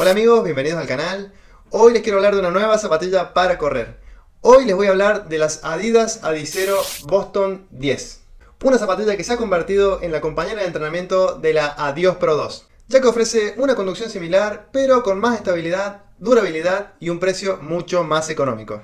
Hola amigos, bienvenidos al canal. Hoy les quiero hablar de una nueva zapatilla para correr. Hoy les voy a hablar de las Adidas Adizero Boston 10. Una zapatilla que se ha convertido en la compañera de entrenamiento de la Adios Pro 2, ya que ofrece una conducción similar, pero con más estabilidad, durabilidad y un precio mucho más económico.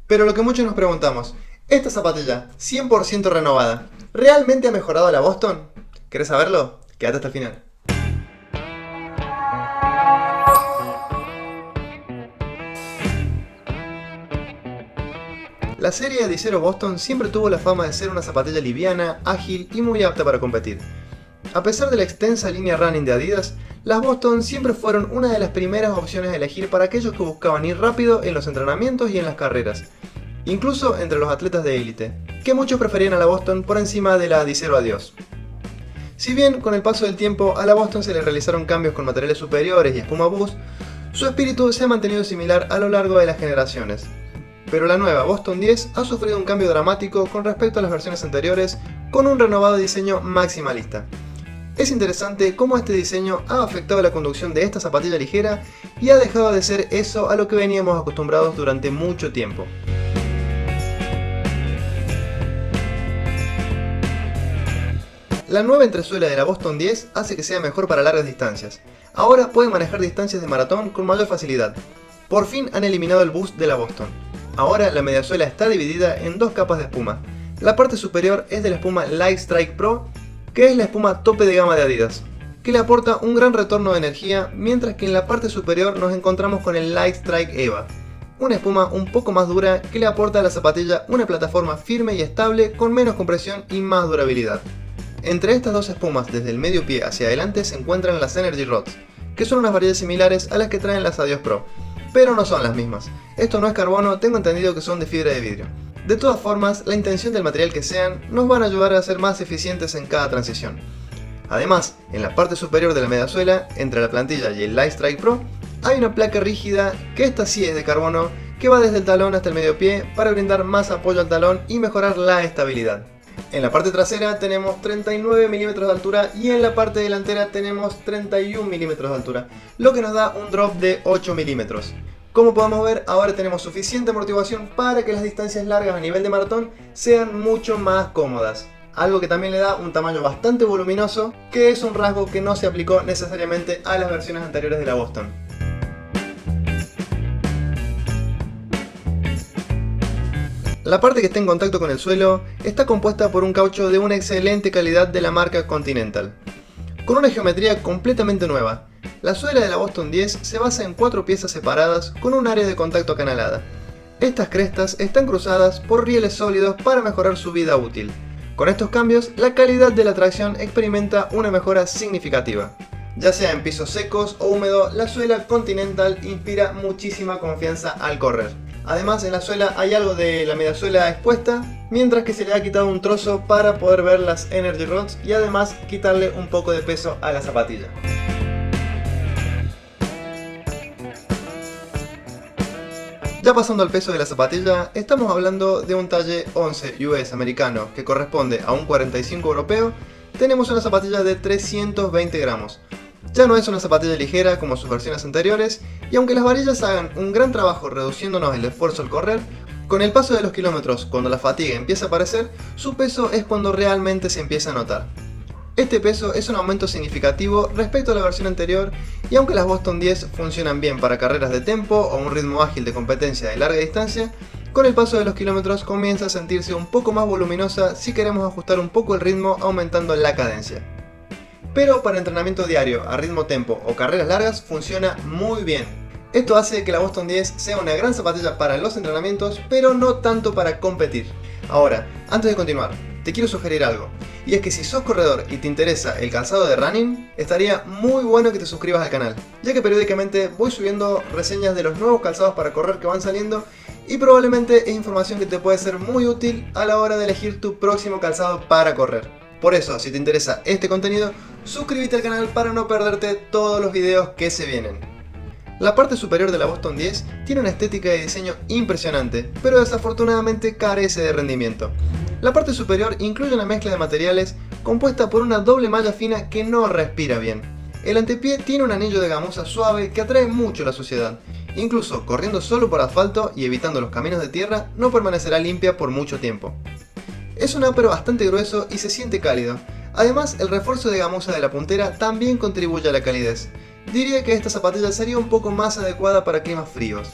Pero lo que muchos nos preguntamos, ¿esta zapatilla 100% renovada realmente ha mejorado a la Boston? ¿Querés saberlo? Quédate hasta el final. La serie Adizero Boston siempre tuvo la fama de ser una zapatilla liviana, ágil y muy apta para competir. A pesar de la extensa línea running de Adidas, las Boston siempre fueron una de las primeras opciones a elegir para aquellos que buscaban ir rápido en los entrenamientos y en las carreras, incluso entre los atletas de élite, que muchos preferían a la Boston por encima de la Adizero Adios. Si bien con el paso del tiempo a la Boston se le realizaron cambios con materiales superiores y espuma boost, su espíritu se ha mantenido similar a lo largo de las generaciones. Pero la nueva Boston 10 ha sufrido un cambio dramático con respecto a las versiones anteriores, con un renovado diseño maximalista. Es interesante cómo este diseño ha afectado la conducción de esta zapatilla ligera y ha dejado de ser eso a lo que veníamos acostumbrados durante mucho tiempo. La nueva entresuela de la Boston 10 hace que sea mejor para largas distancias. Ahora puede manejar distancias de maratón con mayor facilidad. Por fin han eliminado el boost de la Boston. Ahora la mediasuela está dividida en dos capas de espuma. La parte superior es de la espuma Light Strike Pro, que es la espuma tope de gama de Adidas, que le aporta un gran retorno de energía, mientras que en la parte superior nos encontramos con el Light Strike EVA, una espuma un poco más dura que le aporta a la zapatilla una plataforma firme y estable con menos compresión y más durabilidad. Entre estas dos espumas desde el medio pie hacia adelante se encuentran las Energy Rods, que son unas variedades similares a las que traen las Adios Pro, pero no son las mismas. Esto no es carbono, tengo entendido que son de fibra de vidrio. De todas formas, la intención del material que sean nos van a ayudar a ser más eficientes en cada transición. Además, en la parte superior de la mediasuela, entre la plantilla y el Light Strike Pro, hay una placa rígida, que esta sí es de carbono, que va desde el talón hasta el medio pie para brindar más apoyo al talón y mejorar la estabilidad. En la parte trasera tenemos 39 mm de altura y en la parte delantera tenemos 31 mm de altura, lo que nos da un drop de 8 mm. Como podemos ver, ahora tenemos suficiente amortiguación para que las distancias largas a nivel de maratón sean mucho más cómodas. Algo que también le da un tamaño bastante voluminoso, que es un rasgo que no se aplicó necesariamente a las versiones anteriores de la Boston. La parte que está en contacto con el suelo está compuesta por un caucho de una excelente calidad de la marca Continental, con una geometría completamente nueva. La suela de la Boston 10 se basa en 4 piezas separadas con un área de contacto acanalada. Estas crestas están cruzadas por rieles sólidos para mejorar su vida útil. Con estos cambios, la calidad de la tracción experimenta una mejora significativa. Ya sea en pisos secos o húmedos, la suela Continental inspira muchísima confianza al correr. Además, en la suela hay algo de la mediasuela expuesta, mientras que se le ha quitado un trozo para poder ver las Energy Rods y además quitarle un poco de peso a la zapatilla. Ya pasando al peso de la zapatilla, estamos hablando de un talle 11 US americano que corresponde a un 45 europeo. Tenemos una zapatilla de 320 gramos. Ya no es una zapatilla ligera como sus versiones anteriores, y aunque las varillas hagan un gran trabajo reduciéndonos el esfuerzo al correr, con el paso de los kilómetros, cuando la fatiga empieza a aparecer, su peso es cuando realmente se empieza a notar. Este peso es un aumento significativo respecto a la versión anterior, y aunque las Boston 10 funcionan bien para carreras de tempo o un ritmo ágil de competencia de larga distancia, con el paso de los kilómetros comienza a sentirse un poco más voluminosa si queremos ajustar un poco el ritmo aumentando la cadencia. Pero para entrenamiento diario, a ritmo tempo o carreras largas funciona muy bien. Esto hace que la Boston 10 sea una gran zapatilla para los entrenamientos, pero no tanto para competir. Ahora, antes de continuar, te quiero sugerir algo, y es que si sos corredor y te interesa el calzado de running, estaría muy bueno que te suscribas al canal, ya que periódicamente voy subiendo reseñas de los nuevos calzados para correr que van saliendo, y probablemente es información que te puede ser muy útil a la hora de elegir tu próximo calzado para correr. Por eso, si te interesa este contenido, suscríbete al canal para no perderte todos los videos que se vienen. La parte superior de la Boston 10 tiene una estética de diseño impresionante, pero desafortunadamente carece de rendimiento. La parte superior incluye una mezcla de materiales compuesta por una doble malla fina que no respira bien. El antepié tiene un anillo de gamuza suave que atrae mucho la suciedad. Incluso corriendo solo por asfalto y evitando los caminos de tierra, no permanecerá limpia por mucho tiempo. Es un upper bastante grueso y se siente cálido. Además, el refuerzo de gamuza de la puntera también contribuye a la calidez. Diría que esta zapatilla sería un poco más adecuada para climas fríos.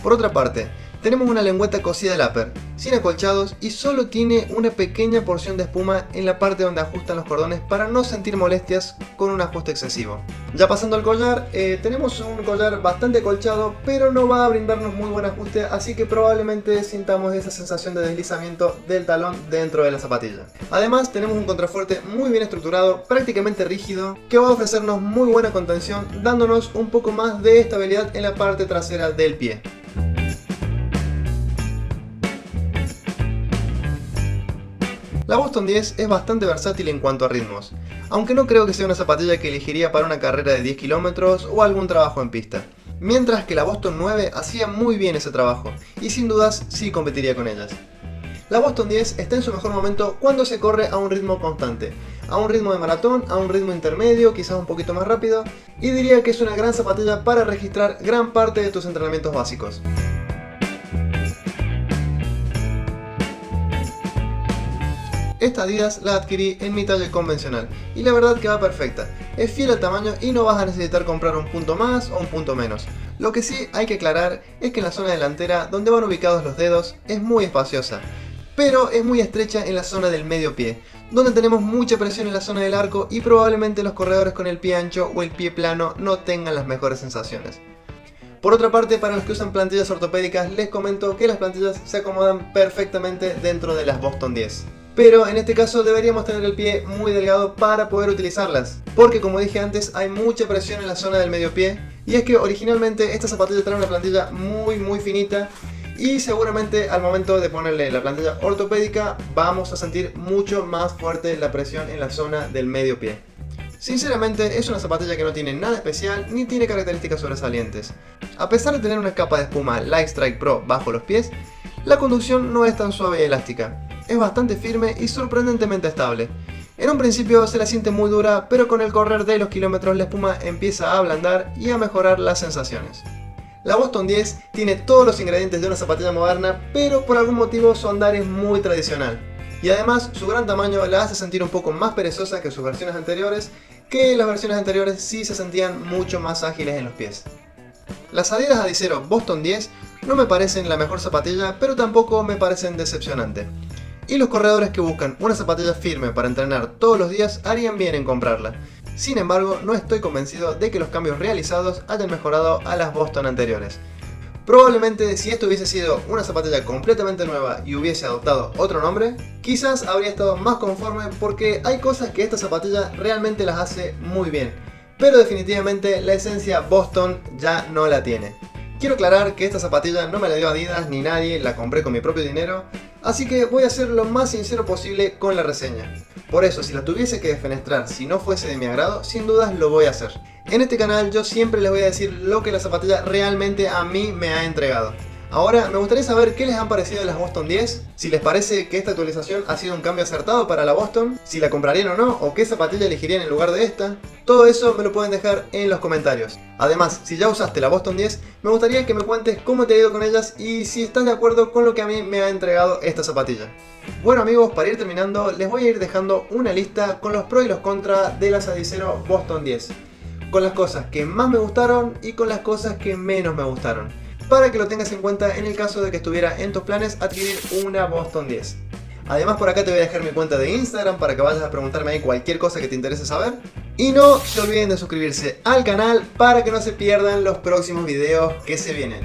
Por otra parte, tenemos una lengüeta cosida del upper, sin acolchados y solo tiene una pequeña porción de espuma en la parte donde ajustan los cordones para no sentir molestias con un ajuste excesivo. Ya pasando al collar, tenemos un collar bastante acolchado, pero no va a brindarnos muy buen ajuste, así que probablemente sintamos esa sensación de deslizamiento del talón dentro de la zapatilla. Además, tenemos un contrafuerte muy bien estructurado, prácticamente rígido, que va a ofrecernos muy buena contención, dándonos un poco más de estabilidad en la parte trasera del pie. La Boston 10 es bastante versátil en cuanto a ritmos, aunque no creo que sea una zapatilla que elegiría para una carrera de 10 km o algún trabajo en pista. Mientras que la Boston 9 hacía muy bien ese trabajo, y sin dudas sí competiría con ellas. La Boston 10 está en su mejor momento cuando se corre a un ritmo constante, a un ritmo de maratón, a un ritmo intermedio, quizás un poquito más rápido, y diría que es una gran zapatilla para registrar gran parte de tus entrenamientos básicos. Esta Adidas la adquirí en mi talla convencional y la verdad que va perfecta, es fiel al tamaño y no vas a necesitar comprar un punto más o un punto menos. Lo que sí hay que aclarar es que en la zona delantera, donde van ubicados los dedos, es muy espaciosa, pero es muy estrecha en la zona del medio pie, donde tenemos mucha presión en la zona del arco y probablemente los corredores con el pie ancho o el pie plano no tengan las mejores sensaciones. Por otra parte, para los que usan plantillas ortopédicas, les comento que las plantillas se acomodan perfectamente dentro de las Boston 10. Pero en este caso deberíamos tener el pie muy delgado para poder utilizarlas, porque como dije antes hay mucha presión en la zona del medio pie, y es que originalmente esta zapatilla trae una plantilla muy finita y seguramente al momento de ponerle la plantilla ortopédica vamos a sentir mucho más fuerte la presión en la zona del medio pie. Sinceramente es una zapatilla que no tiene nada especial ni tiene características sobresalientes. A pesar de tener una capa de espuma Light Strike Pro bajo los pies, la conducción no es tan suave y elástica. Es bastante firme y sorprendentemente estable. En un principio se la siente muy dura, pero con el correr de los kilómetros la espuma empieza a ablandar y a mejorar las sensaciones. La Boston 10 tiene todos los ingredientes de una zapatilla moderna, pero por algún motivo su andar es muy tradicional. Y además su gran tamaño la hace sentir un poco más perezosa que sus versiones anteriores, que las versiones anteriores sí se sentían mucho más ágiles en los pies. Las Adidas Adizero Boston 10 no me parecen la mejor zapatilla, pero tampoco me parecen decepcionantes. Y los corredores que buscan una zapatilla firme para entrenar todos los días harían bien en comprarla. Sin embargo, no estoy convencido de que los cambios realizados hayan mejorado a las Boston anteriores. Probablemente si esto hubiese sido una zapatilla completamente nueva y hubiese adoptado otro nombre, quizás habría estado más conforme porque hay cosas que esta zapatilla realmente las hace muy bien. Pero definitivamente la esencia Boston ya no la tiene. Quiero aclarar que esta zapatilla no me la dio Adidas ni nadie, la compré con mi propio dinero, así que voy a ser lo más sincero posible con la reseña. Por eso, si la tuviese que defenestrar si no fuese de mi agrado, sin dudas lo voy a hacer. En este canal yo siempre les voy a decir lo que la zapatilla realmente a mí me ha entregado. Ahora, me gustaría saber qué les han parecido las Boston 10, si les parece que esta actualización ha sido un cambio acertado para la Boston, si la comprarían o no, o qué zapatilla elegirían en lugar de esta. Todo eso me lo pueden dejar en los comentarios. Además, si ya usaste la Boston 10, me gustaría que me cuentes cómo te ha ido con ellas y si estás de acuerdo con lo que a mí me ha entregado esta zapatilla. Bueno amigos, para ir terminando, les voy a ir dejando una lista con los pros y los contras de las Adizero Boston 10. Con las cosas que más me gustaron y con las cosas que menos me gustaron, para que lo tengas en cuenta en el caso de que estuviera en tus planes adquirir una Boston 10. Además por acá te voy a dejar mi cuenta de Instagram para que vayas a preguntarme ahí cualquier cosa que te interese saber. Y no se olviden de suscribirse al canal para que no se pierdan los próximos videos que se vienen.